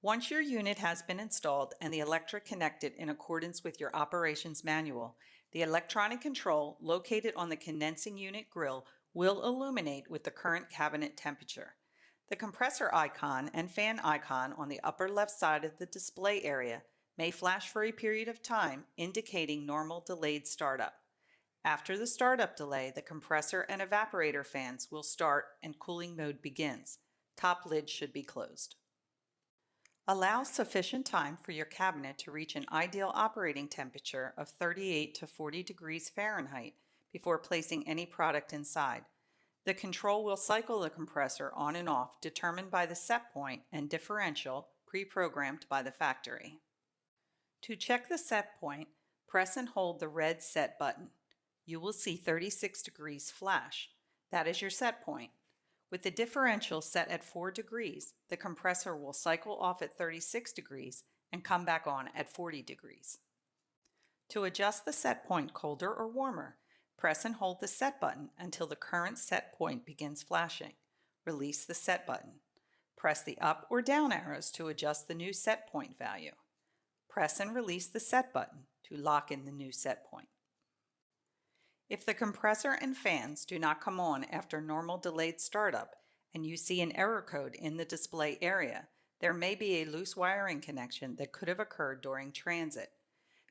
Once your unit has been installed and the electric connected in accordance with your operations manual, the electronic control located on the condensing unit grill will illuminate with the current cabinet temperature. The compressor icon and fan icon on the upper left side of the display area may flash for a period of time, indicating normal delayed startup. After the startup delay, the compressor and evaporator fans will start and cooling mode begins. Top lid should be closed. Allow sufficient time for your cabinet to reach an ideal operating temperature of 38 to 40 degrees Fahrenheit before placing any product inside. The control will cycle the compressor on and off determined by the set point and differential pre-programmed by the factory. To check the set point, press and hold the red set button. You will see 36 degrees flash. That is your set point. With the differential set at 4 degrees, the compressor will cycle off at 36 degrees and come back on at 40 degrees. To adjust the set point colder or warmer, press and hold the set button until the current set point begins flashing. Release the set button. Press the up or down arrows to adjust the new set point value. Press and release the set button to lock in the new set point. If the compressor and fans do not come on after normal delayed startup and you see an error code in the display area, there may be a loose wiring connection that could have occurred during transit.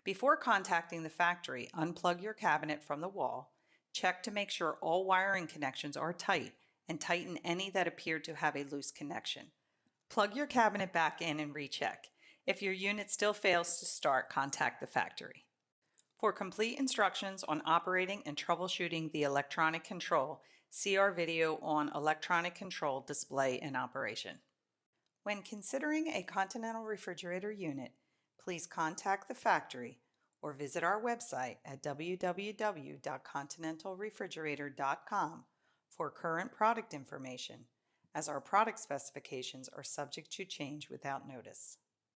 Before contacting the factory, unplug your cabinet from the wall, check to make sure all wiring connections are tight, and tighten any that appear to have a loose connection. Plug your cabinet back in and recheck. If your unit still fails to start, contact the factory. For complete instructions on operating and troubleshooting the electronic control, see our video on electronic control display and operation. When considering a Continental refrigerator unit, please contact the factory or visit our website at www.continentalrefrigerator.com for current product information, as our product specifications are subject to change without notice.